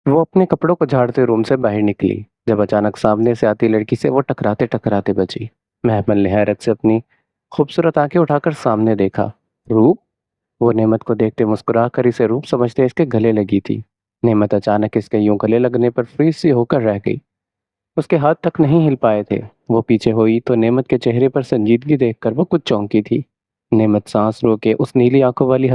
وہ اپنے کپڑوں کو جھاڑتے روم سے باہر نکلی جب اچانک سامنے سے آتی لڑکی سے وہ ٹکراتے ٹکراتے بچی۔ محمل نے حیرت سے اپنی خوبصورت آنکھیں اٹھا کر سامنے دیکھا۔ روپ؟ وہ نعمت کو دیکھتے مسکرا کر اسے روپ سمجھتے اس کے گلے لگی تھی۔ نعمت اچانک اس کے یوں گلے لگنے پر فریز سی ہو کر رہ گئی۔ اس کے ہاتھ تک نہیں ہل پائے تھے۔ وہ پیچھے ہوئی تو نعمت کے چہرے پر سنجیدگی دیکھ کر وہ کچھ چونکی تھی۔ نعمت سانس رو کے اس نیلی آنکھوں والی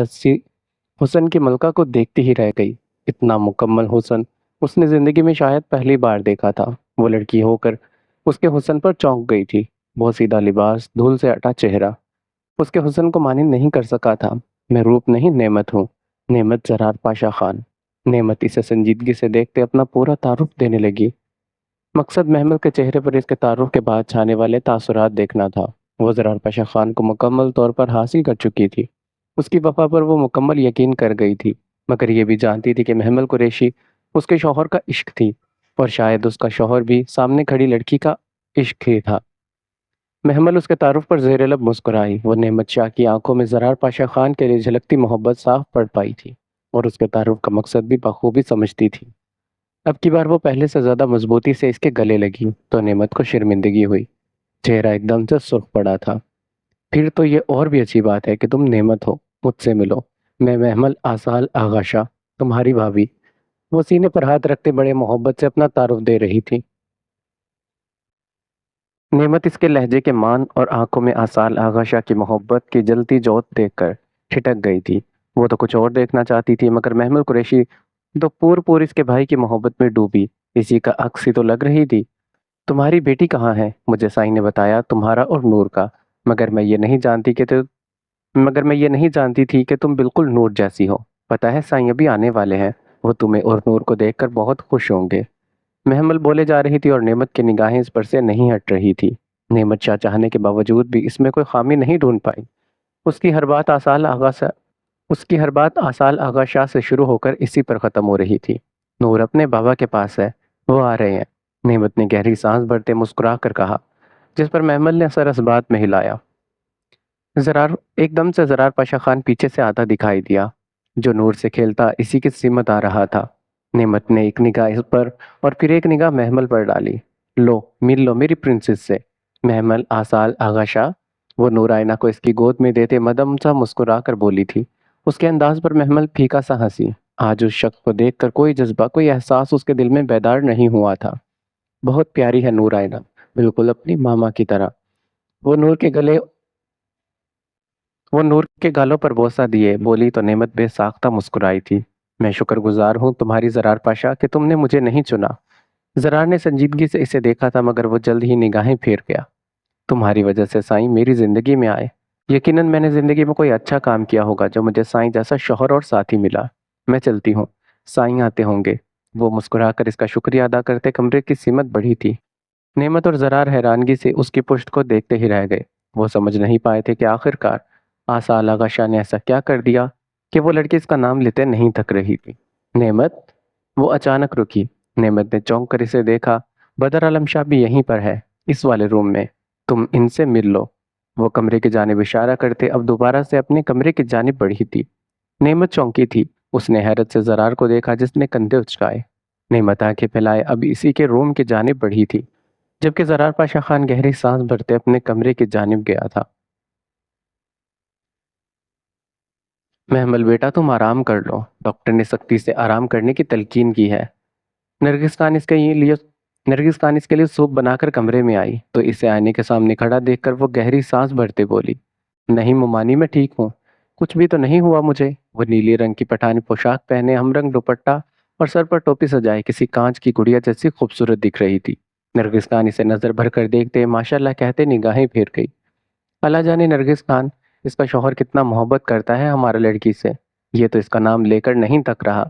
حسن کی ملکہ کو دیکھتی ہی رہ گئی۔ اتنا مکمل حسن اس نے زندگی میں شاید پہلی بار دیکھا تھا۔ وہ لڑکی ہو کر اس کے حسن پر چونک گئی تھی۔ وہ سیدھا لباس، دھول سے ہٹا چہرہ اس کے حسن کو مانند نہیں کر سکا تھا۔ میں روپ نہیں، نعمت ہوں، نعمت زرار پاشا خان۔ نعمت اسے سنجیدگی سے دیکھتے اپنا پورا تعارف دینے لگی۔ مقصد محمل کے چہرے پر اس کے تعارف کے بعد چھانے والے تاثرات دیکھنا تھا۔ وہ زرار پاشا خان کو مکمل طور پر حاصل کر چکی تھی۔ اس کی وفا پر وہ مکمل یقین کر گئی تھی، مگر یہ بھی جانتی تھی کہ محمل قریشی اس کے شوہر کا عشق تھی، اور شاید اس کا شوہر بھی سامنے کھڑی لڑکی کا عشق ہی تھا۔ محمل اس کے تعارف پر زیر لب مسکرائی۔ وہ نعمت شاہ کی آنکھوں میں زرار پاشا خان کے لیے جھلکتی محبت صاف پڑ پائی تھی، اور اس کے تعارف کا مقصد بھی بخوبی سمجھتی تھی۔ اب کی بار وہ پہلے سے زیادہ مضبوطی سے اس کے گلے لگی تو نعمت کو شرمندگی ہوئی۔ چہرہ ایک دم سے سرخ پڑا تھا۔ پھر تو یہ اور بھی اچھی بات ہے کہ تم نعمت ہو، مجھ سے ملو، میں محمل آصال آغا شاہ، تمہاری بھابھی۔ وہ سینے پر ہاتھ رکھتے بڑے محبت سے اپنا تعارف دے رہی تھی۔ نعمت اس کے لہجے کے مان اور آنکھوں میں آصال آغا شاہ کی محبت کی جلتی جوت دیکھ کر ٹھٹک گئی تھی۔ وہ تو کچھ اور دیکھنا چاہتی تھی، مگر محمل قریشی تو پور اس کے بھائی کی محبت میں ڈوبی اسی کا عکس ہی تو لگ رہی تھی۔ تمہاری بیٹی کہاں ہے؟ مجھے سائیں نے بتایا تمہارا اور نور کا، مگر میں یہ نہیں جانتی تھی کہ تم بالکل نور جیسی ہو۔ پتہ ہے سائیں ابھی آنے والے ہیں، وہ تمہیں اور نور کو دیکھ کر بہت خوش ہوں گے۔ محمل بولے جا رہی تھی اور نعمت کی نگاہیں اس پر سے نہیں ہٹ رہی تھی۔ نعمت شاہ چاہنے کے باوجود بھی اس میں کوئی خامی نہیں ڈھونڈ پائی۔ اس کی ہر بات آصال آغا شاہ سے شروع ہو کر اسی پر ختم ہو رہی تھی۔ نور اپنے بابا کے پاس ہے، وہ آ رہے ہیں، نعمت نے گہری سانس بھرتے مسکرا کر کہا، جس پر محمل نے سر اس بات میں ہلایا۔ ایک دم سے زرار پاشا خان پیچھے سے آتا دکھائی دیا، جو نور سے کھیلتا اسی کی سمت آ رہا تھا۔ نعمت نے ایک نگاہ اس پر اور پھر ایک نگاہ محمل پر ڈالی۔ لو مل لو میری پرنسس سے، محمل آصال آغا شاہ۔ وہ نور آئینہ کو اس کی گود میں دیتے مدم سا مسکرا کر بولی تھی۔ اس کے انداز پر محمل پھیکا سا ہنسی۔ آج اس شخص کو دیکھ کر کوئی جذبہ، کوئی احساس اس کے دل میں بیدار نہیں ہوا تھا۔ بہت پیاری ہے نور آئینہ، بالکل اپنی ماما کی طرح۔ وہ نور کے گالوں پر بوسہ دیے بولی تو نعمت بے ساختہ مسکرائی تھی۔ میں شکر گزار ہوں تمہاری زرار پاشا کہ تم نے مجھے نہیں چنا۔ زرار نے سنجیدگی سے اسے دیکھا تھا، مگر وہ جلد ہی نگاہیں پھیر گیا۔ تمہاری وجہ سے سائیں میری زندگی میں آئے۔ یقیناً میں نے زندگی میں کوئی اچھا کام کیا ہوگا جو مجھے سائیں جیسا شوہر اور ساتھی ملا۔ میں چلتی ہوں، سائیں آتے ہوں گے۔ وہ مسکرا کر اس کا شکریہ ادا کرتے کمرے کی سمت بڑھی تھی۔ نعمت اور زرار حیرانگی سے اس کی پشت کو دیکھتے ہی رہ گئے۔ وہ سمجھ نہیں پائے تھے کہ آخر کار آصال آغا شاہ نے ایسا کیا کر دیا کہ وہ لڑکی اس کا نام لیتے نہیں تھک رہی تھی۔ نعمت؟ وہ اچانک رکی۔ نعمت نے چونک کر اسے دیکھا۔ بدر عالم شاہ بھی یہیں پر ہے، اس والے روم میں، تم ان سے مل لو۔ وہ کمرے کی جانب اشارہ کرتے اب دوبارہ سے اپنے کمرے کی جانب بڑھی تھی۔ نعمت چونکی تھی۔ اس نے حیرت سے زرار کو دیکھا جس نے کندھے اچکائے۔ نعمت آنکھیں پھیلائے اب اسی کے روم کی جانب بڑھی تھی، جبکہ زرار پاشا خان گہری سانس بھرتے اپنے کمرے کی جانب گیا تھا۔ محمل بیٹا تم آرام کر لو، ڈاکٹر نے سختی سے آرام کرنے کی تلقین کی ہے۔ نرگس خان اس کے لیے سوپ بنا کر کمرے میں آئی تو اسے آئینے کے سامنے کھڑا دیکھ کر وہ گہری سانس بھرتے بولی، نہیں ممانی میں ٹھیک ہوں، کچھ بھی تو نہیں ہوا مجھے۔ وہ نیلی رنگ کی پٹھانی پوشاک پہنے ہم رنگ دوپٹہ اور سر پر ٹوپی سجائے کسی کانچ کی گڑیا جیسی خوبصورت دکھ رہی تھی۔ نرگس خان اسے نظر بھر کر دیکھتے ماشاءاللہ کہتے نگاہیں پھیر گئی۔ اللہ جانے نرگس خان اس کا شوہر کتنا محبت کرتا ہے ہمارا لڑکی سے، یہ تو اس کا نام لے کر نہیں تک رہا۔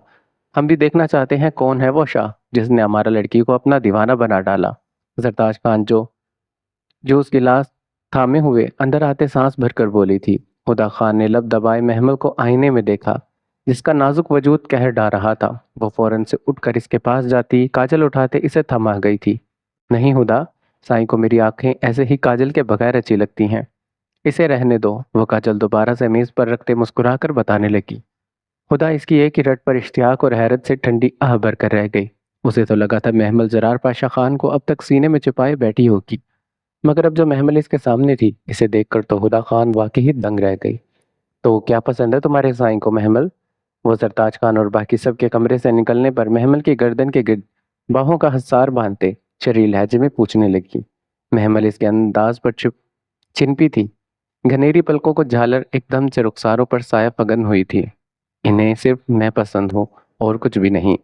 ہم بھی دیکھنا چاہتے ہیں کون ہے وہ شاہ جس نے ہمارا لڑکی کو اپنا دیوانہ بنا ڈالا۔ زرتاج خان جو اس گلاس تھامے ہوئے اندر آتے سانس بھر کر بولی تھی۔ خدا خان نے لب دبائے محمل کو آئینے میں دیکھا جس کا نازک وجود قہر ڈھا رہا تھا۔ وہ فوراً سے اٹھ کر اس کے پاس جاتی کاجل اٹھاتے اسے تھما گئی تھی۔ نہیں خدا، سائیں کو میری آنکھیں ایسے ہی کاجل کے بغیر اچھی لگتی ہیں، اسے رہنے دو۔ وہ کاجل دوبارہ سے میز پر رکھتے مسکرا کر بتانے لگی، خدا اس کی ایک ہی رٹ پر اشتیاق اور حیرت سے ٹھنڈی آہ بھر کر رہ گئی۔ اسے تو لگا تھا محمل زرار پاشا خان کو اب تک سینے میں چھپائے بیٹھی ہوگی، مگر اب جو محمل اس کے سامنے تھی، اسے دیکھ کر تو خدا خان واقعی دنگ رہ گئی۔ تو کیا پسند ہے تمہارے سائیں کو محمل؟ وہ سرتاج خان اور باقی سب کے کمرے سے نکلنے پر محمل کی گردن کے گرد باہوں کا حصار باندھتے شریح لہجے میں پوچھنے لگی۔ محمل اس کے انداز پر چھنپی تھی، گھنیری پلکوں کو جھالر ایک دم سے رخساروں پر سایہ فگن ہوئی تھی۔ انہیں صرف میں پسند ہوں اور کچھ بھی نہیں،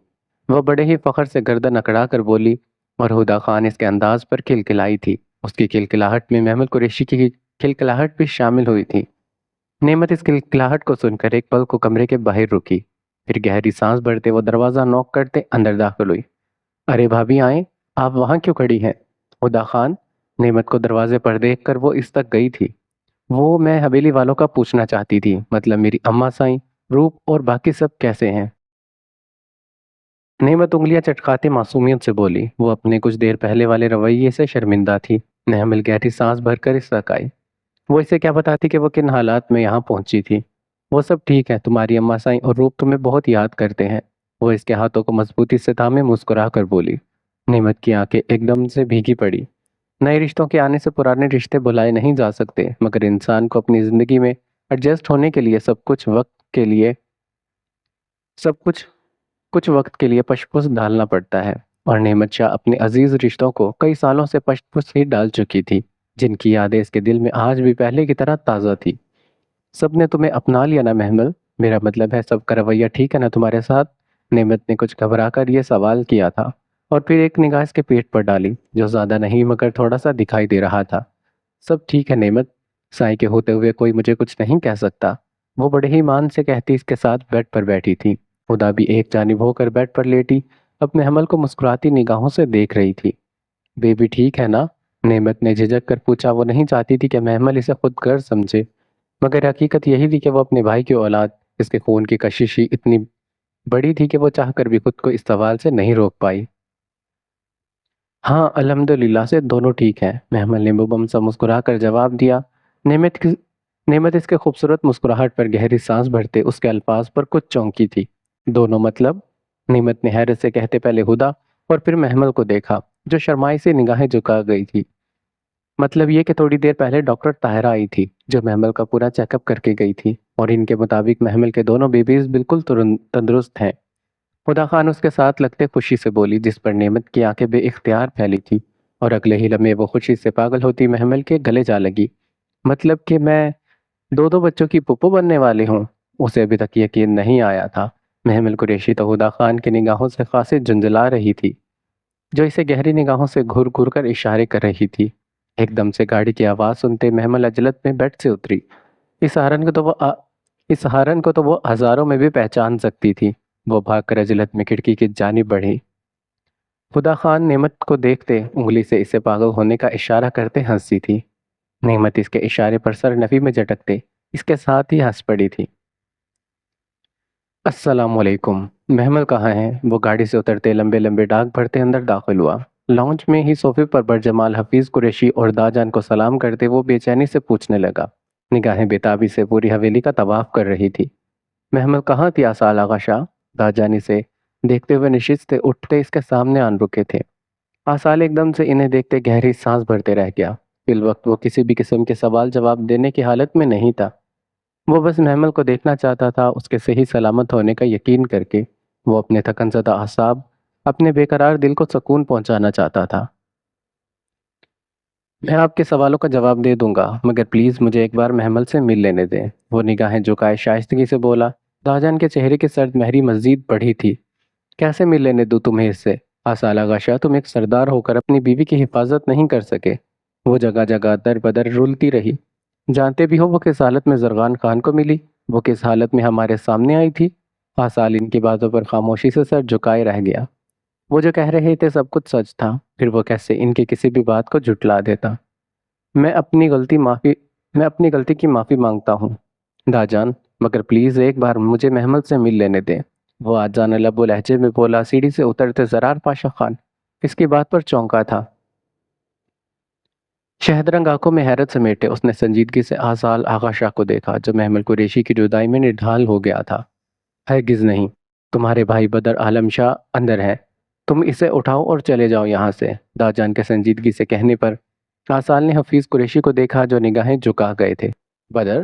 وہ بڑے ہی فخر سے گردن اکڑا کر بولی، اور ہدا خان اس کے انداز پر کھلکھلائی تھی۔ اس کی کھلکھلاہٹ میں محمل قریشی کی کھلکھلاہٹ بھی شامل ہوئی تھی۔ نعمت اس کھلکھلاہٹ کو سن کر ایک پل کو کمرے کے باہر رکی، پھر گہری سانس بھرتے وہ دروازہ نوک کرتے اندر داخل ہوئی۔ ارے بھابھی آئیں، آپ وہاں کیوں کھڑی ہیں؟ ہدا خان، نعمت کو دروازے پر دیکھ کر وہ اس تک گئی تھی۔ وہ میں حویلی والوں کا پوچھنا چاہتی تھی، مطلب میری اماں سائیں، روپ اور باقی سب کیسے ہیں؟ نعمت انگلیاں چٹکاتے معصومیت سے بولی۔ وہ اپنے کچھ دیر پہلے والے رویے سے شرمندہ تھی۔ نعمل گہری سانس بھر کر اس تک آئی۔ وہ اسے کیا بتاتی کہ وہ کن حالات میں یہاں پہنچی تھی۔ وہ سب ٹھیک ہے، تمہاری اماں سائیں اور روپ تمہیں بہت یاد کرتے ہیں۔ وہ اس کے ہاتھوں کو مضبوطی سے تھامے مسکرا کر بولی۔ نعمت کی آنکھیں ایک دم سے بھیگی پڑی۔ نئے رشتوں کے آنے سے پرانے رشتے بھلائے نہیں جا سکتے، مگر انسان کو اپنی زندگی میں ایڈجسٹ ہونے کے لیے سب کچھ وقت کے لیے پش پش ڈالنا پڑتا ہے، اور نعمت شاہ اپنے عزیز رشتوں کو کئی سالوں سے پش پش ہی ڈال چکی تھی، جن کی یادیں اس کے دل میں آج بھی پہلے کی طرح تازہ تھی۔ سب نے تمہیں اپنا لیا نا محمل؟ میرا مطلب ہے سب کا رویہ ٹھیک ہے نا تمہارے ساتھ؟ نعمت نے کچھ گھبرا کر یہ سوال کیا تھا، اور پھر ایک نگاہ اس کے پیٹ پر ڈالی، جو زیادہ نہیں مگر تھوڑا سا دکھائی دے رہا تھا۔ سب ٹھیک ہے نعمت، سائیں کے ہوتے ہوئے کوئی مجھے کچھ نہیں کہہ سکتا، وہ بڑے ہی مان سے کہتی اس کے ساتھ بیڈ پر بیٹھی تھی۔ خدا بھی ایک جانب ہو کر بیڈ پر لیٹی اپنے حمل کو مسکراتی نگاہوں سے دیکھ رہی تھی۔ بیبی ٹھیک ہے نا؟ نعمت نے جھجک کر پوچھا۔ وہ نہیں چاہتی تھی کہ محمل اسے خود غرض سمجھے، مگر حقیقت یہی تھی کہ وہ اپنے بھائی کی اولاد، اس کے خون کی کشش ہی اتنی بڑی تھی کہ وہ چاہ کر بھی خود کو اس سوال سے نہیں روک پائی۔ ہاں الحمدللہ سے دونوں ٹھیک ہیں، محمل نے مبم سا مسکرا کر جواب دیا۔ نعمت اس کے خوبصورت مسکراہٹ پر گہری سانس بھرتے اس کے الفاظ پر کچھ چونکی تھی۔ دونوں مطلب؟ نعمت نے حیرت سے کہتے پہلے ہدا اور پھر محمل کو دیکھا، جو شرمائی سے نگاہیں جھکا گئی تھی۔ مطلب یہ کہ تھوڑی دیر پہلے ڈاکٹر طاہرہ آئی تھی، جو محمل کا پورا چیک اپ کر کے گئی تھی، اور ان کے مطابق محمل کے دونوں بیبیز بالکل تندرست ہیں۔ خدا خان اس کے ساتھ لگتے خوشی سے بولی، جس پر نعمت کی آنکھیں بے اختیار پھیلی تھی، اور اگلے ہی لمحے وہ خوشی سے پاگل ہوتی محمل کے گلے جا لگی۔ مطلب کہ میں دو دو بچوں کی پھپھو بننے والی ہوں؟ اسے ابھی تک یقین نہیں آیا تھا۔ محمل قریشی تو ہدا خان کی نگاہوں سے خاصی جنجلا رہی تھی، جو اسے گہری نگاہوں سے گھور گھور کر اشارے کر رہی تھی۔ ایک دم سے گاڑی کی آواز سنتے محمل عجلت میں بیڈ سے اتری۔ اس ہارن کو تو وہ ہزاروں میں بھی پہچان سکتی تھی۔ وہ بھاگ کر عجلت میں کھڑکی کی جانب بڑھی۔ خدا خان نعمت کو دیکھتے انگلی سے اسے پاگل ہونے کا اشارہ کرتے ہنسی تھی۔ نعمت اس کے اشارے پر سر نفی میں جھٹکتے اس کے ساتھ ہی ہنس پڑی تھی۔ السلام علیکم، محمل کہاں ہیں؟ وہ گاڑی سے اترتے لمبے لمبے ڈاک بھرتے اندر داخل ہوا۔ لاؤنج میں ہی صوفے پر برجمال حفیظ قریشی اور داجان کو سلام کرتے وہ بے چینی سے پوچھنے لگا، نگاہیں بےتابی سے پوری حویلی کا طواف کر رہی تھی۔ محمل کہاں تھی آصال آغا شاہ؟ داجانی سے دیکھتے ہوئے نشست سے اٹھتے اس کے سامنے آن رکے تھے۔ آصال ایک دم سے انہیں دیکھتے گہری سانس بھرتے رہ گیا۔ فی الوقت وہ کسی بھی قسم کے سوال جواب دینے کی حالت میں نہیں تھا۔ وہ بس محمل کو دیکھنا چاہتا تھا، اس کے صحیح سلامت ہونے کا یقین کر کے۔ وہ اپنے تھکن زدہ اعصاب، اپنے بے قرار دل کو سکون پہنچانا چاہتا تھا۔ میں آپ کے سوالوں کا جواب دے دوں گا، مگر پلیز مجھے ایک بار محمل سے مل لینے دیں، وہ نگاہیں جھکائے شائستگی سے بولا۔ داجان کے چہرے کی سرد مہری مزید بڑھی تھی۔ کیسے مل لینے دوں تمہیں اس سے؟ آصال آغا شاہ، تم ایک سردار ہو کر اپنی بیوی کی حفاظت نہیں کر سکے؟ وہ جگہ جگہ در بدر رولتی رہی۔ جانتے بھی ہو وہ کس حالت میں زرغان خان کو ملی، وہ کس حالت میں ہمارے سامنے آئی تھی؟ آصال ان کی باتوں پر خاموشی سے سر جھکائے رہ گیا۔ وہ جو کہہ رہے تھے سب کچھ سچ تھا، پھر وہ کیسے ان کی کسی بھی بات کو جھٹلا دیتا؟ میں اپنی غلطی کی معافی مانگتا ہوں داجان، مگر پلیز ایک بار مجھے محمل سے مل لینے دیں، وہ آجانا لب و لہجے میں بولا۔ سیڑھی سے اترتے زرار پاشا خان اس کی بات پر چونکا تھا۔ شہدرنگ آنکھوں میں حیرت سمیٹے اس نے سنجیدگی سے آصال آغا شاہ کو دیکھا، جو محمل قریشی کی جدائی میں نڈھال ہو گیا تھا۔ ہرگز نہیں، تمہارے بھائی بدر عالم شاہ اندر ہے، تم اسے اٹھاؤ اور چلے جاؤ یہاں سے۔ داجان کے سنجیدگی سے کہنے پر آصال نے حفیظ قریشی کو دیکھا جو نگاہیں جھکا گئے تھے۔ بدر؟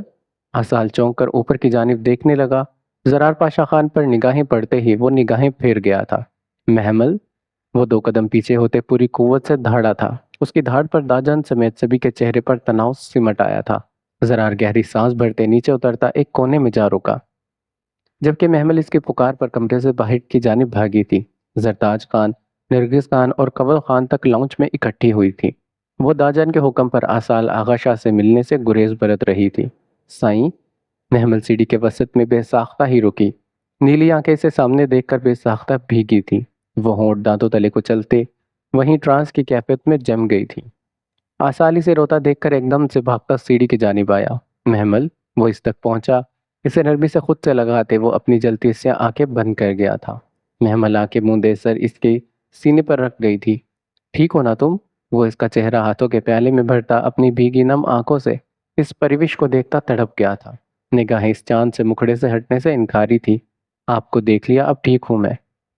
آصال چونک کر اوپر کی جانب دیکھنے لگا۔ زرار پاشا خان پر نگاہیں پڑتے ہی وہ نگاہیں پھیر گیا تھا۔ محمل؟ وہ 2 قدم پیچھے ہوتے پوری قوت سے دھاڑا تھا۔ اس کی دھاڑ پر داجان سمیت سبھی کے چہرے پر تناؤ سمٹ آیا تھا۔ زرار گہری سانس بھرتے نیچے اترتا ایک کونے میں جا رکا، جبکہ محمل اس کی پکار پر کمرے سے باہر کی جانب بھاگی تھی۔ زرتاج خان، نرگس خان اور کنول خان تک لاؤنج میں اکٹھی ہوئی تھی۔ وہ داجان کے حکم پر آصال آغا شاہ سے ملنے سے گریز برت رہی تھی۔ سائیں؟ محمل سیڑھی کے وسط میں بے ساختہ ہی رکی۔ نیلی آنکھیں اسے سامنے دیکھ کر بے ساختہ بھیگی تھی۔ وہ ہونٹ دانتوں تلے کو چلتے وہیں ٹرانس کی کیفیت میں جم گئی تھی۔ آصال اسے روتا دیکھ کر ایک دم سے بھاگتا سیڑھی کی جانب آیا۔ محمل؟ وہ اس تک پہنچا، اسے نرمی سے خود سے لگاتے وہ اپنی جلتی سے آنکھیں بند کر گیا تھا۔ محمل آنکھیں موندے سر اس کے سینے پر رکھ گئی تھی۔ ٹھیک ہو نا تم؟ وہ اس کا چہرہ ہاتھوں کے پیالے میں بھرتا اپنی بھیگی نم آنکھوں سے اس پریوش کو دیکھتا تڑپ گیا تھا۔ نگاہیں اس چاند سے مکھڑے سے ہٹنے سے انکاری تھی۔ آپ کو دیکھ لیا، اب ٹھیک ہوں میں۔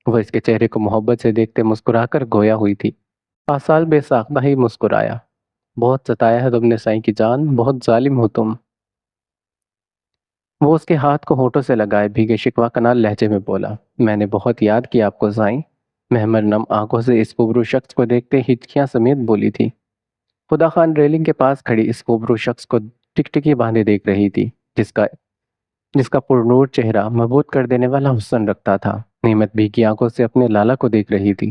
وہ اس کے چہرے کو محبت سے دیکھتے مسکرا کر گویا ہوئی تھی۔ آصال بے ساختہ ہی مسکرایا۔ بہت ستایا ہے تم نے سائیں کی جان، بہت ظالم ہو تم۔ وہ اس کے ہاتھ کو ہونٹوں سے لگائے بھیگے شکوہ کنال لہجے میں بولا، میں نے بہت یاد کیا آپ کو سائیں۔ محمل نم آنکھوں سے اس کوبرو شخص کو دیکھتے ہچکیاں سمیت بولی تھی۔ خدا خان ریلنگ کے پاس کھڑی اس کوبرو شخص کو ٹکٹکی باندھے دیکھ رہی تھی، جس کا پرنور چہرہ مبہوت کر دینے والا حسن رکھتا تھا۔ نعمت بھیگی آنکھوں سے اپنے لالا کو دیکھ رہی تھی،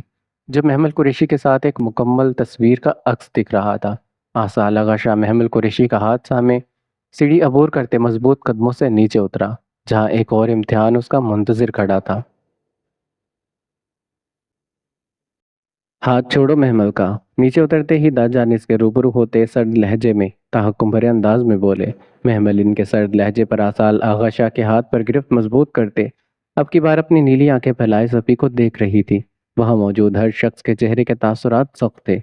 جو محمل قریشی کے ساتھ ایک مکمل تصویر کا عکس دکھ رہا تھا۔ آصال آغا شاہ محمل قریشی کا ہاتھ تھامے سیڑھی عبور کرتے مضبوط قدموں سے نیچے اترا، جہاں ایک اور امتحان اس کا منتظر کھڑا تھا۔ ہاتھ چھوڑو محمل کا۔ نیچے اترتے ہی داجان اس کے روبرو ہوتے سرد لہجے میں تحکم بھرے انداز میں بولے۔ محمل ان کے سرد لہجے پر آصال آغا شاہ کے ہاتھ پر گرفت مضبوط کرتے اب کی بار اپنی نیلی آنکھیں پھیلائے سبھی کو دیکھ رہی تھی۔ وہاں موجود ہر شخص کے چہرے کے تاثرات سخت تھے،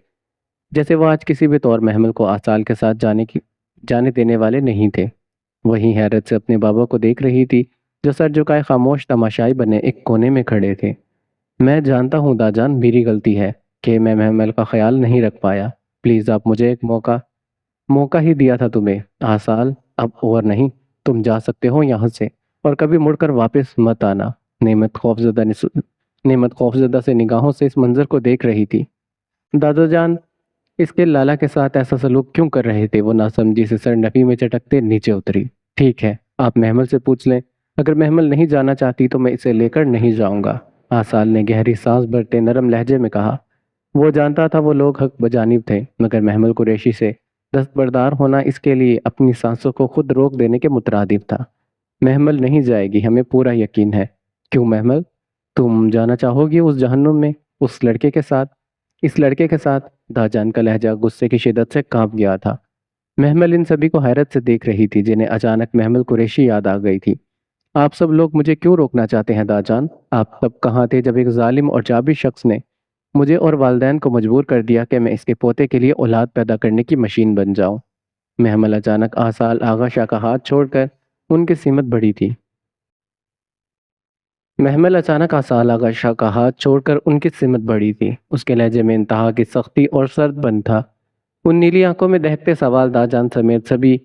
جیسے وہ آج کسی بھی طور محمل کو آصال کے ساتھ جانے دینے والے نہیں تھے۔ وہیں حیرت سے اپنے بابا کو دیکھ رہی تھی، جو سر جھکائے خاموش تماشائی بنے ایک کونے میں کھڑے تھے۔ میں جانتا ہوں داجان، میری غلطی ہے کہ میں محمل کا خیال نہیں رکھ پایا۔ پلیز آپ مجھے ایک موقع ہی دیا تھا تمہیں۔ آصال، اب اور نہیں، تم جا سکتے ہو یہاں سے اور کبھی مڑ کر واپس مت آنا۔ نعمت خوفزدہ سے نگاہوں سے اس منظر کو دیکھ رہی تھی۔ دادا جان اس کے لالا کے ساتھ ایسا سلوک کیوں کر رہے تھے؟ وہ ناسمجھی سے سر نفی میں چٹکتے نیچے اتری۔ ٹھیک ہے، آپ محمل سے پوچھ لیں، اگر محمل نہیں جانا چاہتی تو میں اسے لے کر نہیں جاؤں گا۔ آصال نے گہری سانس بھرتے نرم لہجے میں کہا۔ وہ جانتا تھا وہ لوگ حق بجانب تھے، مگر محمل قریشی سے دستبردار ہونا اس کے لیے اپنی سانسوں کو خود روک دینے کے مترادف تھا۔ محمل نہیں جائے گی، ہمیں پورا یقین ہے۔ کیوں محمل؟ تم جانا چاہو گی اس جہنم میں، اس لڑکے کے ساتھ؟ داجان کا لہجہ غصے کی شدت سے کانپ گیا تھا۔ محمل ان سبھی کو حیرت سے دیکھ رہی تھی، جنہیں اچانک محمل قریشی یاد آ گئی تھی۔ آپ سب لوگ مجھے کیوں روکنا چاہتے ہیں داجان؟ آپ سب کہاں تھے جب ایک ظالم اور جابر شخص نے مجھے اور والدین کو مجبور کر دیا کہ میں اس کے پوتے کے لیے اولاد پیدا کرنے کی مشین بن جاؤں؟ محمل اچانک آصال آغا شاہ کا ہاتھ چھوڑ کر ان کی سمت بڑھی تھی۔ محمل اچانک آصال آغا شاہ کا ہاتھ چھوڑ کر ان کی سمت بڑھی تھی۔ اس کے لہجے میں انتہا کی سختی اور سرد بن تھا۔ ان نیلی آنکھوں میں دہتے سوال داجان سمیت سبھی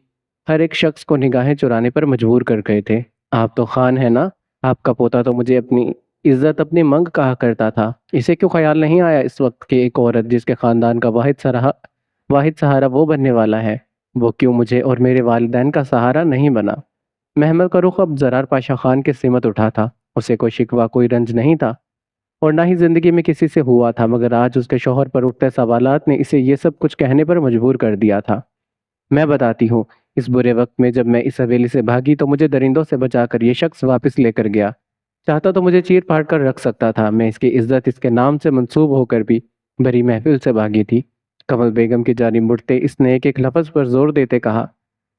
ہر ایک شخص کو نگاہیں چرانے پر مجبور کر گئے تھے۔ آپ تو خان ہیں نا؟ آپ کا پوتا تو مجھے اپنی عزت اپنی منگ کہا کرتا تھا۔ اسے کیوں خیال نہیں آیا اس وقت کہ ایک عورت جس کے خاندان کا واحد سہارا وہ بننے والا ہے، وہ کیوں مجھے اور میرے والدین کا سہارا نہیں بنا؟ محمل کا رخ اب زرار پاشا خان کے سمت اٹھا تھا۔ اسے کوئی شکوہ کوئی رنج نہیں تھا، اور نہ ہی زندگی میں کسی سے ہوا تھا، مگر آج اس کے شوہر پر اٹھتے سوالات نے اسے یہ سب کچھ کہنے پر مجبور کر دیا تھا۔ میں بتاتی ہوں، اس برے وقت میں جب میں اس حویلی سے بھاگی تو مجھے درندوں سے بچا کر یہ شخص واپس لے کر گیا۔ چاہتا تو مجھے چیر پھاڑ کر رکھ سکتا تھا۔ میں اس کی عزت اس کے نام سے منسوب ہو کر بھی بری محفل سے بھاگی تھی۔ کنول بیگم کی جانب مڑتے اس نے ایک لفظ پر زور دیتے کہا۔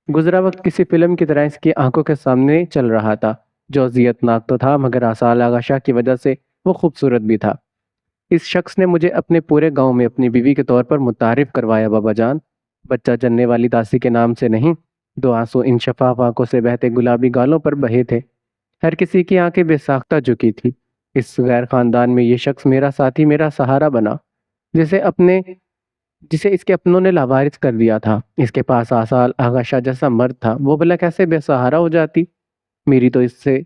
گزرا وقت کسی فلم کی طرح اس کی آنکھوں کے سامنے چل رہا تھا، جو اذیت ناک تو تھا مگر آصال آغا شاہ کی وجہ سے وہ خوبصورت بھی تھا۔ اس شخص نے مجھے اپنے پورے گاؤں میں اپنی بیوی کے طور پر متعارف کروایا بابا جان۔ بچہ جننے والی داسی کے نام سے نہیں، 2 آنسو ان شفاف آنکھوں سے بہتے گلابی گالوں پر بہے تھے۔ ہر کسی کی آنکھیں بے ساختہ جھکی تھی۔ اس غیر خاندان میں یہ شخص میرا ساتھی، میرا سہارا بنا، جسے اپنے جسے اس کے اپنوں نے لاوارث کر دیا تھا۔ اس کے پاس آسال آغا شاہ جیسا مرد تھا، وہ بلا کیسے بے سہارا ہو جاتی؟ میری تو اس سے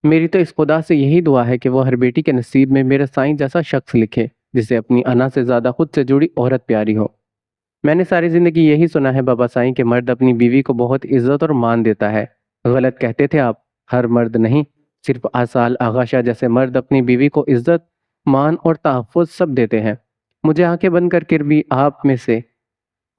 میری تو اس خدا سے یہی دعا ہے کہ وہ ہر بیٹی کے نصیب میں میرے سائیں جیسا شخص لکھے، جسے اپنی انا سے زیادہ خود سے جڑی عورت پیاری ہو۔ میں نے ساری زندگی یہی سنا ہے بابا سائیں کہ مرد اپنی بیوی کو بہت عزت اور مان دیتا ہے۔ غلط کہتے تھے آپ، ہر مرد نہیں، صرف آسال آغا شاہ جیسے مرد اپنی بیوی کو عزت، مان اور تحفظ سب دیتے ہیں۔ مجھے آنکھیں بند کر کے بھی آپ میں سے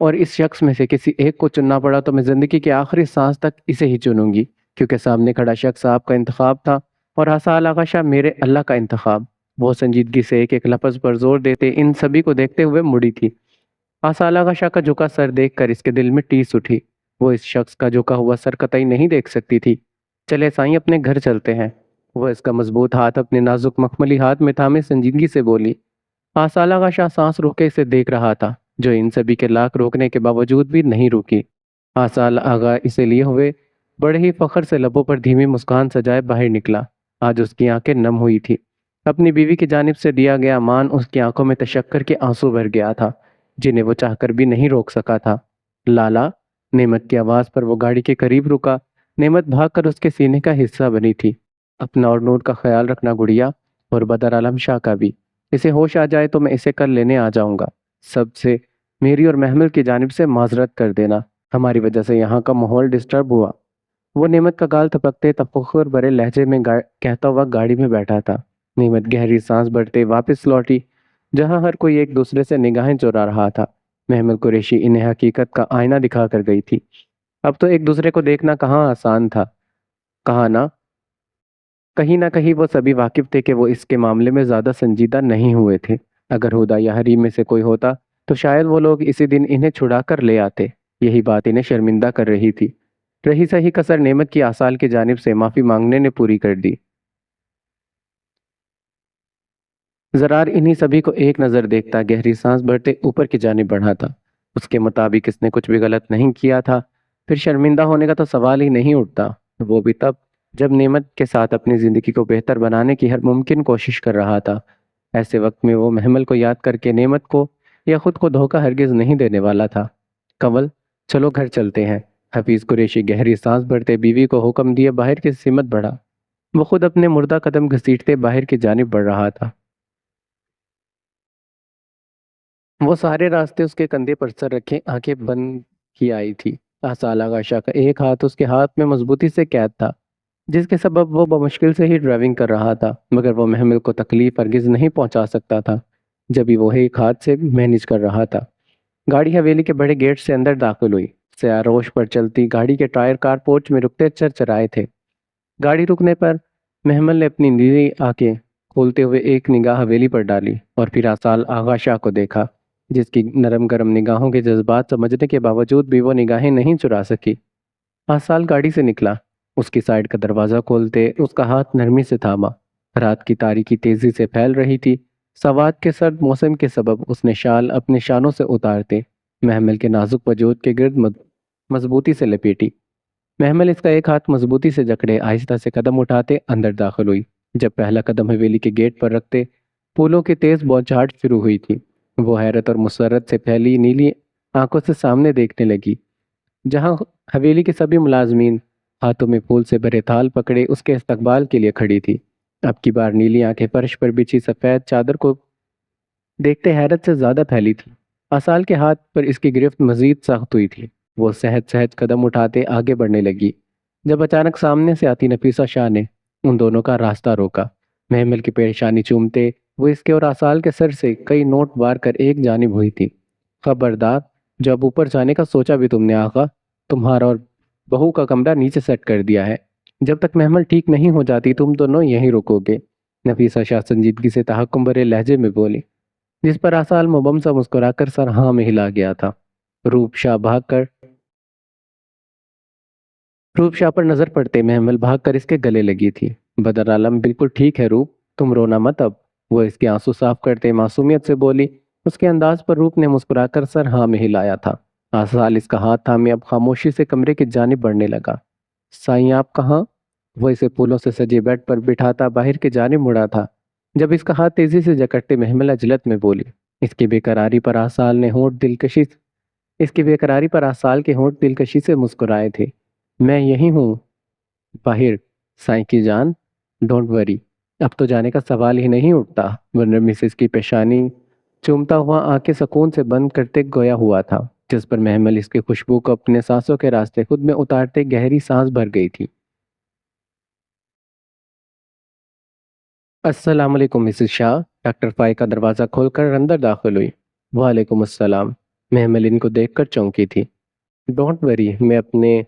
اور اس شخص میں سے کسی ایک کو چننا پڑا تو میں زندگی کے آخری سانس تک اسے ہی چنوں گی، کیونکہ سامنے کھڑا شخص آپ کا انتخاب تھا اور آسال آغا شاہ میرے اللہ کا انتخاب۔ وہ سنجیدگی سے ایک ایک لفظ پر زور دیتے ان سبھی کو دیکھتے ہوئے مڑی تھی۔ آسال آغا شاہ کا جھکا سر دیکھ کر اس کے دل میں ٹیس اٹھی۔ وہ اس شخص کا جھکا ہوا سر قطعی نہیں دیکھ سکتی تھی۔ چلے سائیں، اپنے گھر چلتے ہیں۔ وہ اس کا مضبوط ہاتھ اپنے نازک مخملی ہاتھ میں تھامے سنجیدگی سے بولی۔ آسال آغا شاہ سانس روکے اسے دیکھ رہا تھا، جو ان سبھی کے لاکھ روکنے کے باوجود بھی نہیں روکی۔ آسال آغا اسے لیے ہوئے بڑے ہی فخر سے لبوں پر دھیمی مسکان سجائے باہر نکلا۔ آج اس کی آنکھیں نم ہوئی تھی۔ اپنی بیوی کی جانب سے دیا گیا مان اس کی آنکھوں میں تشکر کے آنسو بھر گیا تھا، جنہیں وہ چاہ کر بھی نہیں روک سکا تھا۔ لالا، نعمت کی آواز پر وہ گاڑی کے قریب رکا۔ نعمت بھاگ کر اس کے سینے کا حصہ بنی تھی۔ اپنا اور نور کا خیال رکھنا گڑیا، اور بدر عالم شاہ کا بھی۔ اسے ہوش آ جائے تو میں اسے کل لینے آ جاؤں گا۔ سب سے میری اور محمل کی جانب سے معذرت کر دینا، ہماری وجہ سے یہاں کا ماحول ڈسٹرب ہوا۔ وہ نعمت کا گال تھپکتے تفخر بھرے لہجے میں کہتا ہوا گاڑی میں بیٹھا تھا۔ نعمت گہری سانس بھرتے واپس لوٹی، جہاں ہر کوئی ایک دوسرے سے نگاہیں چرا رہا تھا۔ محمل قریشی انہیں حقیقت کا آئینہ دکھا کر گئی تھی۔ اب تو ایک دوسرے کو دیکھنا کہاں آسان تھا، کہاں نہ کہیں نہ کہیں وہ سبھی واقف تھے کہ وہ اس کے معاملے میں زیادہ سنجیدہ نہیں ہوئے تھے۔ اگر ہدا یا حریم میں سے کوئی ہوتا تو شاید وہ لوگ اسی دن انہیں چھڑا کر لے آتے۔ یہی بات انہیں شرمندہ کر رہی تھی۔ رہی صحیح کسر نعمت کی آسال کی جانب سے معافی مانگنے نے پوری کر دی۔ زرار انہی سبھی کو ایک نظر دیکھتا گہری سانس بھرتے اوپر کی جانب بڑھا تھا۔ اس کے مطابق اس نے کچھ بھی غلط نہیں کیا تھا، پھر شرمندہ ہونے کا تو سوال ہی نہیں اٹھتا، وہ بھی تب جب نعمت کے ساتھ اپنی زندگی کو بہتر بنانے کی ہر ممکن کوشش کر رہا تھا۔ ایسے وقت میں وہ محمل کو یاد کر کے نعمت کو یا خود کو دھوکہ ہرگز نہیں دینے والا تھا۔ کنول، چلو گھر چلتے ہیں۔ حفیظ قریشی گہری سانس بھرتے بیوی کو حکم دیے باہر کی سمت بڑھا۔ وہ خود اپنے مردہ قدم گھسیٹتے باہر کی جانب بڑھ رہا تھا۔ وہ سارے راستے اس کے کندھے پر سر رکھے آنکھیں بند کی آئی تھی۔ آسال آغا شاہ کا ایک ہاتھ اس کے ہاتھ میں مضبوطی سے قید تھا، جس کے سبب وہ بمشکل سے ہی ڈرائیونگ کر رہا تھا، مگر وہ محمل کو تکلیف ہرگز نہیں پہنچا سکتا تھا، جبھی وہ ایک ہاتھ سے مینج کر رہا تھا۔ گاڑی حویلی کے بڑے گیٹ سے اندر داخل ہوئی۔ سیاہ روش پر چلتی گاڑی کے ٹائر کار پورچ میں رکتے چرچرائے تھے۔ گاڑی رکنے پر محمل نے اپنی نیلی آنکھیں کھولتے ہوئے ایک نگاہ حویلی پر ڈالی اور پھر آسال آغا شاہ کو دیکھا، جس کی نرم گرم نگاہوں کے جذبات سمجھنے کے باوجود بھی وہ نگاہیں نہیں چرا سکی۔ آسال گاڑی سے نکلا۔ اس کی سائیڈ کا دروازہ کھولتے اس کا ہاتھ نرمی سے تھاما۔ رات کی تاریکی تیزی سے پھیل رہی تھی۔ سوات کے سرد موسم کے سبب اس نے شال اپنے شانوں سے اتارتے محمل کے نازک وجود کے گرد مضبوطی سے لپیٹی۔ محمل اس کا ایک ہاتھ مضبوطی سے جکڑے آہستہ سے قدم اٹھاتے اندر داخل ہوئی۔ جب پہلا قدم حویلی کے گیٹ پر رکھتے پھولوں کی تیز بوچھاٹ شروع ہوئی تھی۔ وہ حیرت اور مسرت سے پھیلی نیلی آنکھوں سے سامنے دیکھنے لگی، جہاں حویلی کے سبھی ملازمین ہاتھوں میں پھول سے بھرے تھال پکڑے اس کے استقبال کے لیے کھڑی تھی۔ اب کی بار نیلی آنکھیں فرش پر بچھی سفید چادر کو دیکھتے حیرت سے زیادہ پھیلی تھی۔ آسال کے ہاتھ پر اس کی گرفت مزید سخت ہوئی تھی۔ وہ سہج سہج قدم اٹھاتے آگے بڑھنے لگی، جب اچانک سامنے سے آتی نفیسہ شاہ نے ان دونوں کا راستہ روکا۔ محمل کی پیشانی چومتے وہ اس کے اور آسال کے سر سے کئی نوٹ وار کر ایک جانب ہوئی تھی۔ خبردار، جب اوپر جانے کا سوچا بھی تم نے آقا، تمہارا اور بہو کا کمرہ نیچے سیٹ کر دیا ہے۔ جب تک محمل ٹھیک نہیں ہو جاتی تم دونوں یہیں رکو گے، نفیسہ شاہ سنجیدگی سے تحکم بھرے لہجے میں بولی، جس پر آسال مبم سا مسکرا کر سر ہاں میں ہلا گیا تھا۔ روپ شاہ پر نظر پڑتے محمل بھاگ کر اس کے گلے لگی تھی۔ بدر عالم بالکل ٹھیک ہے روپ، تم رونا مت اب، وہ اس کے آنسو صاف کرتے معصومیت سے بولی۔ اس کے انداز پر روپ نے مسکرا کر سر ہاں میں ہلایا تھا۔ آسال اس کا ہاتھ تھامے اب خاموشی سے کمرے کی جانب بڑھنے لگا۔ سائیں آپ کہاں؟ وہ اسے پھولوں سے سجے بیڈ پر بٹھاتا باہر کی جانب مڑا تھا جب اس کا ہاتھ تیزی سے جکڑتے محمل عجلت میں بولی۔ اس کی بے قراری پر آسال نے ہونٹ دلکشی اس کی بے قراری پر آسال کے ہونٹ دلکشی سے مسکرائے تھے۔ میں یہی ہوں باہر، سائیں کی جان، ڈونٹ وری، اب تو جانے کا سوال ہی نہیں اٹھتا۔ ورنر مسز کی پیشانی چومتا ہوا آنکھیں سکون سے بند کرتے گویا ہوا تھا، جس پر محمل اس کی خوشبو کو اپنے سانسوں کے راستے خود میں اتارتے گہری سانس بھر گئی تھی۔ السلام علیکم مسز شاہ۔ ڈاکٹر فائی کا دروازہ کھول کر اندر داخل ہوئی۔ وعلیکم السلام۔ محمل ان کو دیکھ کر چونکی تھی۔ ڈونٹ وری، میں اپنے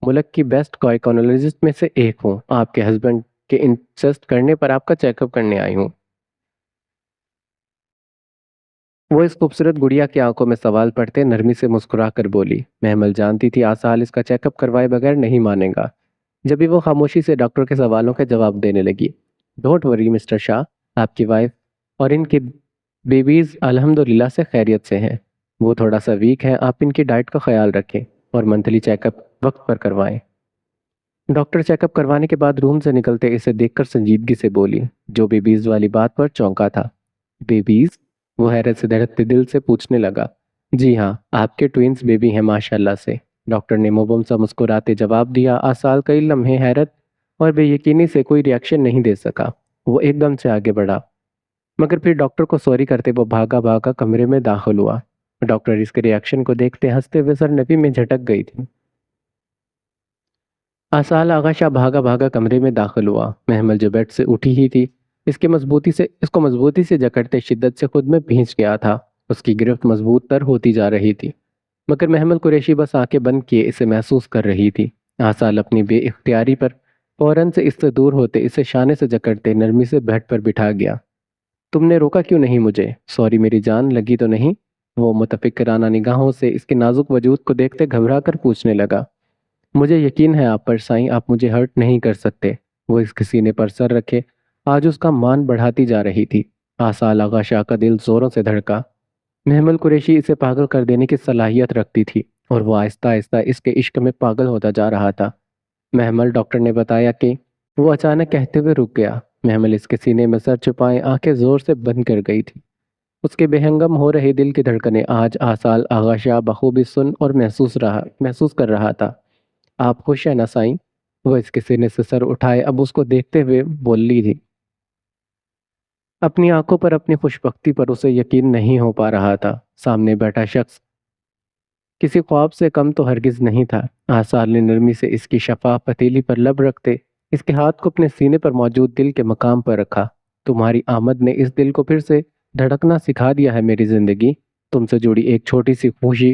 ملک کی بیسٹ گائنیکولوجسٹ میں سے ایک ہوں۔ آپ کے ہسبینڈ کے انسسٹ کرنے پر آپ کا چیک اپ کرنے آئی ہوں۔ وہ اس خوبصورت گڑیا کی آنکھوں میں سوال پڑھتے نرمی سے مسکرا کر بولی۔ محمل جانتی تھی آسال اس کا چیک اپ کروائے بغیر نہیں مانے گا، جب بھی وہ خاموشی سے ڈاکٹر کے سوالوں کا جواب دینے لگی۔ ڈونٹ وری مسٹر شاہ، آپ کی وائف اور ان کے بیبیز الحمدللہ سے خیریت سے ہیں۔ وہ تھوڑا سا ویک ہیں، آپ ان کی ڈائٹ کا خیال رکھیں اور منتھلی چیک اپ وقت پر کروائیں۔ ڈاکٹر چیک اپ کروانے کے بعد روم سے نکلتے اسے دیکھ کر سنجیدگی سے بولی، جو بیبیز والی بات پر چونکا تھا۔ بیبیز؟ وہ حیرت سے دھڑکتے دل سے پوچھنے لگا۔ جی ہاں، آپ کے ٹوینز بیبی ہیں ماشاءاللہ سے، ڈاکٹر نے مبہم سا مسکراتے جواب دیا۔ آسال کئی لمحے حیرت اور بے یقینی سے کوئی ریاکشن نہیں دے سکا۔ وہ ایک دم سے آگے بڑھا، مگر پھر ڈاکٹر کو سوری کرتے وہ بھاگا بھاگا کمرے میں داخل ہوا۔ ڈاکٹر اس کے ریاکشن کو دیکھتے ہنستے ہوئے سر نبی میں جھٹک گئی تھی۔ آسال آغا شاہ بھاگا بھاگا کمرے میں داخل ہوا۔ محمل جو بیڈ سے اٹھی ہی تھی، اس کو مضبوطی سے جکڑتے شدت سے خود میں بھینچ گیا تھا۔ اس کی گرفت مضبوط تر ہوتی جا رہی تھی، مگر محمل قریشی بس آنکھیں بند کیے اسے محسوس کر رہی تھی۔ آسال اپنی بے اختیاری پر فوراً سے اس سے دور ہوتے اسے شانے سے جکڑتے نرمی سے بیڈ پر بٹھا گیا۔ تم نے روکا کیوں نہیں مجھے؟ سوری میری جان، لگی تو نہیں؟ وہ متفکرانہ نگاہوں سے اس کے نازک وجود کو دیکھتے گھبرا کر پوچھنے لگا۔ مجھے یقین ہے آپ پر سائیں، آپ مجھے ہرٹ نہیں کر سکتے۔ وہ اس کے سینے پر سر رکھے آج اس کا مان بڑھاتی جا رہی تھی۔ آسال آغا شاہ کا دل زوروں سے دھڑکا۔ محمل قریشی اسے پاگل کر دینے کی صلاحیت رکھتی تھی اور وہ آہستہ آہستہ اس کے عشق میں پاگل ہوتا جا رہا تھا۔ محمل، ڈاکٹر نے بتایا کہ… وہ اچانک کہتے ہوئے رک گیا۔ محمل اس کے سینے میں سر چھپائے آنکھیں زور سے بند کر گئی تھی۔ اس کے بے ہنگم ہو رہے دل کی دھڑکنیں آج آسال آغا شاہ بخوبی سن اور محسوس کر رہا تھا۔ آپ خوش ہیں نا سائیں؟ وہ اس کے سینے سے سر اٹھائے اب اس کو دیکھتے ہوئے بولی تھی۔ اپنی آنکھوں پر اپنی خوش بختی پر اسے یقین نہیں ہو پا رہا تھا۔ سامنے بیٹھا شخص کسی خواب سے کم تو ہرگز نہیں تھا۔ آسال نے نرمی سے اس کی شفاف پتیلی پر لب رکھتے اس کے ہاتھ کو اپنے سینے پر موجود دل کے مقام پر رکھا۔ تمہاری آمد نے اس دل کو پھر سے دھڑکنا سکھا دیا ہے میری زندگی۔ تم سے جڑی ایک چھوٹی سی خوشی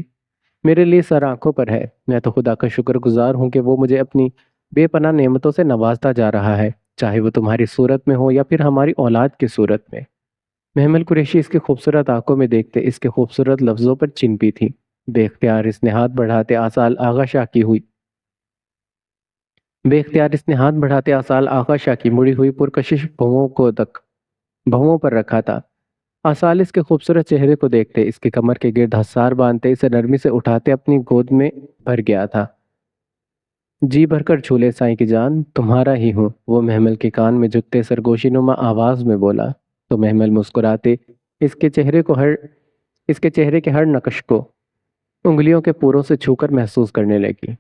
میرے لیے سر آنکھوں پر ہے۔ میں تو خدا کا شکر گزار ہوں کہ وہ مجھے اپنی بے پناہ نعمتوں سے نوازتا جا رہا ہے، چاہے وہ تمہاری صورت میں ہو یا پھر ہماری اولاد کی صورت میں۔ محمل قریشی اس کی خوبصورت آنکھوں میں دیکھتے اس کے خوبصورت لفظوں پر چنپی تھی۔ بے اختیار اس نے ہاتھ بڑھاتے آسال آغا شاہ کی مڑی ہوئی پرکشش بھووں پر رکھا تھا۔ آسال اس کے خوبصورت چہرے کو دیکھتے اس کے کمر کے گرد حصار باندھتے اسے نرمی سے اٹھاتے اپنی گود میں بھر گیا تھا۔ جی بھر کر جھولے سائیں کی جان، تمہارا ہی ہوں، وہ محمل کے کان میں جھکتے سرگوشی نما آواز میں بولا۔ تو محمل مسکراتے اس کے چہرے کے ہر نقش کو انگلیوں کے پوروں سے چھو کر محسوس کرنے لگی۔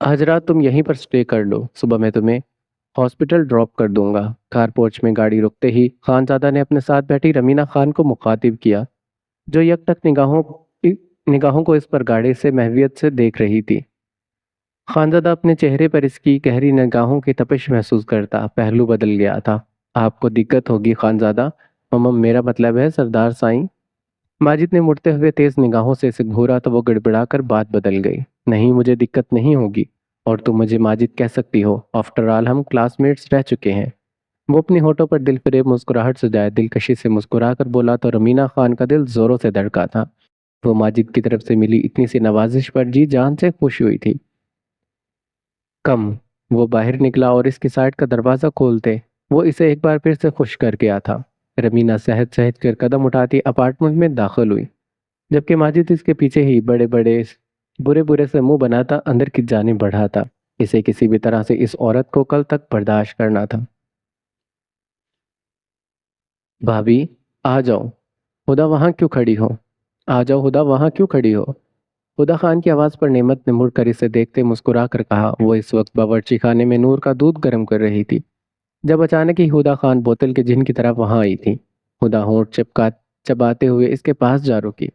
آج رات تم یہیں پر سٹے کر لو، صبح میں تمہیں ہاسپٹل ڈراپ کر دوں گا۔ کار پورچ میں گاڑی رکتے ہی خانزادہ نے اپنے ساتھ بیٹھی رمینہ خان کو مخاطب کیا، جو یک ٹک نگاہوں کو اس پر گاڑی سے محویت سے دیکھ رہی تھی۔ خانزادہ اپنے چہرے پر اس کی گہری نگاہوں کی تپش محسوس کرتا پہلو بدل گیا تھا۔ آپ کو دقت ہوگی خانزادہ، میرا مطلب ہے سردار سائیں۔ ماجد نے مڑتے ہوئے تیز نگاہوں سے اسے گھورا تو وہ گڑبڑا کر بات بدل گئی۔ نہیں، مجھے دقت نہیں ہوگی، اور تم مجھے ماجد کہہ سکتی ہو، آفٹر آل ہم کلاس میٹس رہ چکے ہیں۔ وہ اپنی ہونٹوں پر دل فریب مسکراہٹ سجائے دلکشی سے مسکرا کر بولا تو رمینہ خان کا دل زوروں سے دھڑکا تھا۔ وہ ماجد کی طرف سے ملی اتنی سی نوازش پر جی جان سے خوش ہوئی تھی۔ کم، وہ باہر نکلا اور اس کی سائیڈ کا دروازہ کھولتے وہ اسے ایک بار پھر سے خوش کر گیا تھا۔ رمینہ سہج سہج کر قدم اٹھاتی اپارٹمنٹ میں داخل ہوئی، جبکہ ماجد اس کے پیچھے ہی بڑے بڑے برے برے سے منہ بناتا اندر کی جانب بڑھا تھا۔ اسے کسی بھی طرح سے اس عورت کو کل تک برداشت کرنا تھا۔ بھابھی آ جاؤ، ہدا وہاں کیوں کھڑی ہو؟ آ جاؤ ہدا وہاں کیوں کھڑی ہو؟ ہدا خان کی آواز پر نعمت نے مڑ کر اسے دیکھتے مسکرا کر کہا۔ وہ اس وقت باورچی خانے میں نور کا دودھ گرم کر رہی تھی جب اچانک ہی ہدا خان بوتل کے جن کی طرف وہاں آئی تھی۔ ہدا ہونٹ چباتے ہوئے اس کے پاس جا رکی۔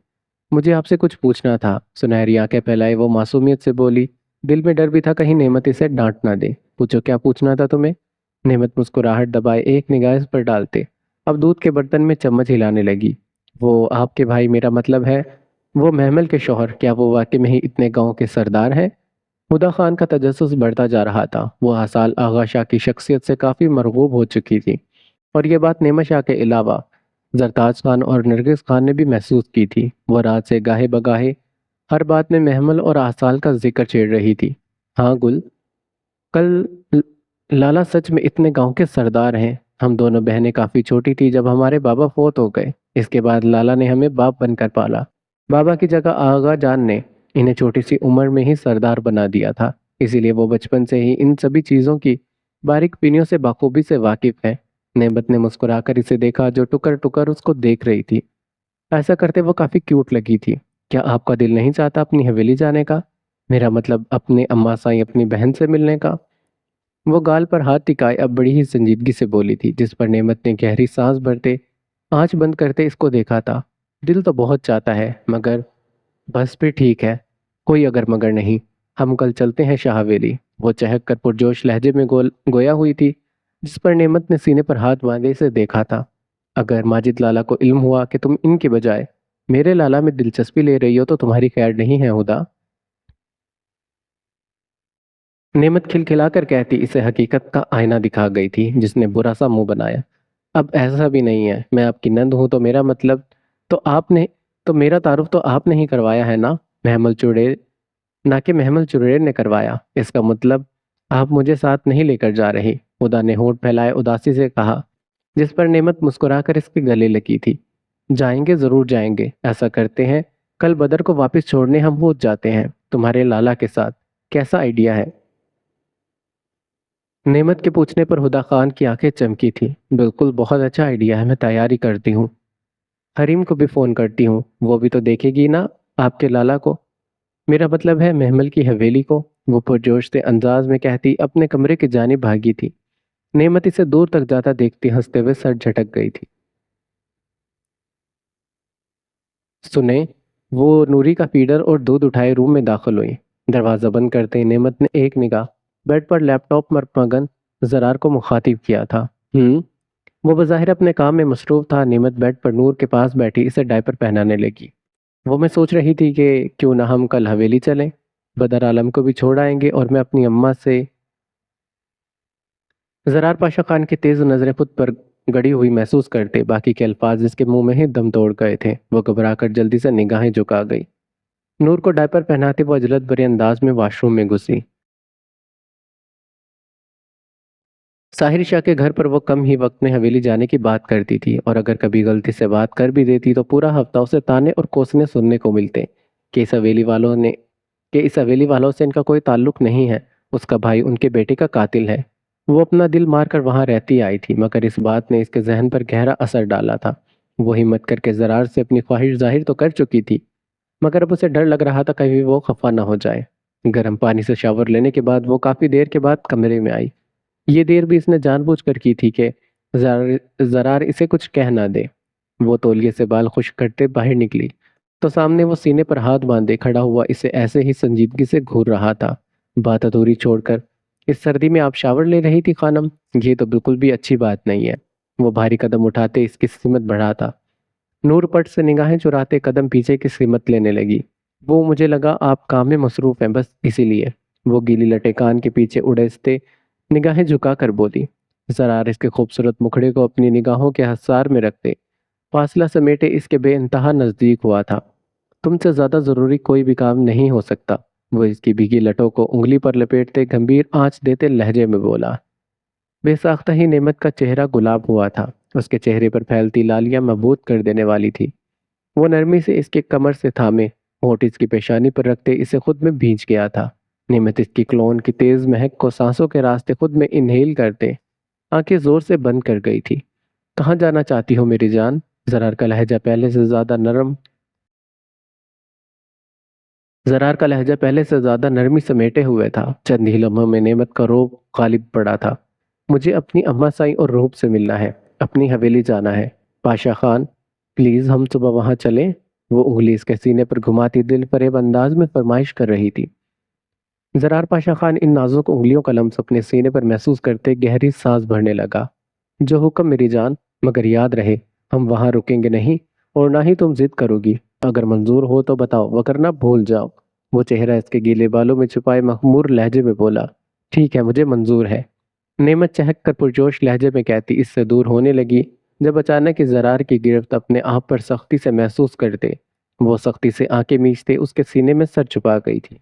مجھے آپ سے کچھ پوچھنا تھا، سنہری آنکھیں پھیلائے وہ معصومیت سے بولی۔ دل میں ڈر بھی تھا کہیں نعمت اسے ڈانٹ نہ دے۔ پوچھو کیا پوچھنا تھا تمہیں؟ نعمت مسکراہٹ دبائے ایک نگاہ اس پر ڈالتے اب دودھ کے برتن میں چمچ ہلانے لگی۔ وہ آپ کے بھائی، میرا مطلب ہے وہ محمل کے شوہر، کیا وہ واقع میں ہی اتنے گاؤں کے سردار ہیں؟ ہدا خان کا تجسس بڑھتا جا رہا تھا۔ وہ حسال آغا شاہ کی شخصیت سے کافی مرغوب ہو چکی تھی، اور یہ بات نعمت شاہ کے علاوہ زرتاج خان اور نرگس خان نے بھی محسوس کی تھی۔ وہ رات سے گاہے بگاہے ہر بات میں محمل اور آثال کا ذکر چھیڑ رہی تھی۔ ہاں گل، کل لالا سچ میں اتنے گاؤں کے سردار ہیں؟ ہم دونوں بہنیں کافی چھوٹی تھی جب ہمارے بابا فوت ہو گئے۔ اس کے بعد لالا نے ہمیں باپ بن کر پالا۔ بابا کی جگہ آغا جان نے انہیں چھوٹی سی عمر میں ہی سردار بنا دیا تھا، اسی لیے وہ بچپن سے ہی ان سبھی چیزوں کی باریک بینیوں سے بخوبی سے واقف ہے۔ نعمت نے مسکرا کر اسے دیکھا جو ٹکر ٹکر اس کو دیکھ رہی تھی۔ ایسا کرتے وہ کافی کیوٹ لگی تھی۔ کیا آپ کا دل نہیں چاہتا اپنی حویلی جانے کا؟ میرا مطلب اپنے اماں سائیں اپنی بہن سے ملنے کا؟ وہ گال پر ہاتھ ٹکائے اب بڑی ہی سنجیدگی سے بولی تھی، جس پر نعمت نے گہری سانس بھرتے آنچ بند کرتے اس کو دیکھا تھا۔ دل تو بہت چاہتا ہے مگر بس پھر ٹھیک ہے، کوئی اگر مگر نہیں، ہم کل چلتے ہیں شاہ حویلی۔ وہ چہک کر پرجوش لہجے میں گویا ہوئی تھی، جس پر نعمت نے سینے پر ہاتھ باندھے اسے دیکھا تھا۔ اگر ماجد لالا کو علم ہوا کہ تم ان کے بجائے میرے لالا میں دلچسپی لے رہی ہو تو تمہاری خیر نہیں ہے ہدا۔ نعمت کھلکھلا کر کہتی، اسے حقیقت کا آئینہ دکھا گئی تھی جس نے برا سا منہ بنایا۔ اب ایسا بھی نہیں ہے، میں آپ کی نند ہوں تو میرا مطلب تو آپ نے تو میرا تعارف تو آپ نے ہی کروایا ہے نا، محمل چڑیل، نہ کہ محمل چڑیل نے کروایا۔ اس کا مطلب آپ مجھے ساتھ نہیں لے کر جا رہی، ہدا نے ہونٹ پھیلائے اداسی سے کہا، جس پر نعمت مسکرا کر اس کے گلے لگی تھی۔ جائیں گے، ضرور جائیں گے۔ ایسا کرتے ہیں کل بدر کو واپس چھوڑنے ہم وہ جاتے ہیں تمہارے لالا کے ساتھ، کیسا آئیڈیا ہے؟ نعمت کے پوچھنے پر ہدا خان کی آنکھیں چمکی تھی۔ بالکل، بہت اچھا آئیڈیا ہے، میں تیاری کرتی ہوں، حریم کو بھی فون کرتی ہوں، وہ بھی تو دیکھے گی نا آپ کے لالا کو، میرا مطلب ہے محمل کی حویلی کو، وہ پرجوش سے انداز میں کہتی اپنے کمرے کی جانب بھاگی تھی۔ نعمت اسے دور تک جاتا دیکھتی ہنستے ہوئے سر جھٹک گئی تھی۔ سنیں، وہ نوری کا فیڈر اور دودھ اٹھائے روم میں داخل ہوئی۔ دروازہ بند کرتے ہی نعمت نے ایک نگاہ بیڈ پر لیپ ٹاپ پر مگن زرار کو مخاطب کیا تھا۔ وہ بظاہر اپنے کام میں مصروف تھا۔ نعمت بیڈ پر نور کے پاس بیٹھی اسے ڈائپر پہنانے لگی۔ وہ میں سوچ رہی تھی کہ کیوں نہ ہم کل حویلی چلیں، بدر عالم کو بھی چھوڑ آئیں گے اور میں اپنی اماں سے۔ زرار پاشا خان کی تیز نظریں خود پر گڑی ہوئی محسوس کرتے باقی کے الفاظ اس کے منہ میں ہی دم توڑ گئے تھے۔ وہ گھبرا کر جلدی سے نگاہیں جھکا گئی۔ نور کو ڈائپر پہناتے وہ اجلت بھرے انداز میں واش روم میں گھسی۔ ساحر شاہ کے گھر پر وہ کم ہی وقت میں حویلی جانے کی بات کرتی تھی، اور اگر کبھی غلطی سے بات کر بھی دیتی تو پورا ہفتہ اسے تانے اور کوسنے سننے کو ملتے کہ اس حویلی والوں سے ان کا کوئی تعلق نہیں ہے، اس کا بھائی ان کے بیٹے کا قاتل ہے۔ وہ اپنا دل مار کر وہاں رہتی آئی تھی، مگر اس بات نے اس کے ذہن پر گہرا اثر ڈالا تھا۔ وہ ہمت کر کے زرار سے اپنی خواہش ظاہر تو کر چکی تھی، مگر اب اسے ڈر لگ رہا تھا کہیں وہ خفا نہ ہو جائے۔ گرم پانی سے شاور لینے کے بعد وہ کافی دیر کے بعد کمرے میں آئی۔ یہ دیر بھی اس نے جان بوجھ کر کی تھی کہ زرار اسے کچھ کہہ نہ دے۔ وہ تولیے سے بال خشک کرتے باہر نکلی تو سامنے وہ سینے پر ہاتھ باندھے کھڑا ہوا اسے ایسے ہی سنجیدگی سے گھور رہا تھا۔ بات ادھوری چھوڑ کر اس سردی میں آپ شاور لے رہی تھی خانم؟ یہ تو بالکل بھی اچھی بات نہیں ہے۔ وہ بھاری قدم اٹھاتے اس کی سمت بڑھاتا۔ نور پٹ سے نگاہیں چراتے قدم پیچھے کی سمت لینے لگی۔ وہ مجھے لگا آپ کام میں مصروف ہیں، بس اسی لیے۔ وہ گیلی لٹے کان کے پیچھے اڑیستے نگاہیں جھکا کر بولی۔ زرار اس کے خوبصورت مکھڑے کو اپنی نگاہوں کے حصار میں رکھتے فاصلہ سمیٹے اس کے بے انتہا نزدیک ہوا تھا۔ تم سے زیادہ ضروری کوئی بھی کام نہیں ہو سکتا، وہ اس کی بھیگی لٹوں کو انگلی پر لپیٹتے گمبھیر آنچ دیتے لہجے میں بولا۔ بے ساختہ ہی نعمت کا چہرہ گلاب ہوا تھا، اس کے چہرے پر پھیلتی لالیاں مبہوت کر دینے والی تھی۔ وہ نرمی سے اس کے کمر سے تھامے ہوٹ اس کی پیشانی پر رکھتے اسے خود میں بھیج گیا تھا۔ نعمت اس کی کلون کی تیز مہک کو سانسوں کے راستے خود میں انہیل کرتے آنکھیں زور سے بند کر گئی تھی۔ کہاں جانا چاہتی ہو میری جان؟ زرار کا لہجہ پہلے سے زیادہ نرم زرار کا لہجہ پہلے سے زیادہ نرمی سمیٹے ہوئے تھا۔ چند ہی لمحوں میں نعمت کا روب غالب پڑا تھا۔ مجھے اپنی اماں سائیں اور روب سے ملنا ہے، اپنی حویلی جانا ہے۔ پاشا خان پلیز ہم صبح وہاں چلیں؟ وہ انگلی اس کے سینے پر گھماتی دل فریب انداز میں فرمائش کر رہی تھی۔ زرار پاشا خان ان نازک انگلیوں کا لمس اپنے سینے پر محسوس کرتے گہری سانس بھرنے لگا۔ جو حکم میری جان، مگر یاد رہے ہم وہاں رکیں گے نہیں، اور نہ ہی تم ضد کرو گی۔ اگر منظور ہو تو بتاؤ وگرنہ بھول جاؤ۔ وہ چہرہ اس کے گیلے بالوں میں چھپائے مخمور لہجے میں بولا، ٹھیک ہے مجھے منظور ہے۔ نعمت چہک کر پرجوش لہجے میں کہتی اس سے دور ہونے لگی جب اچانک اس زرار کی گرفت اپنے آپ پر سختی سے محسوس کرتے وہ سختی سے آنکھیں میچتے اس کے سینے میں سر چھپا گئی تھی۔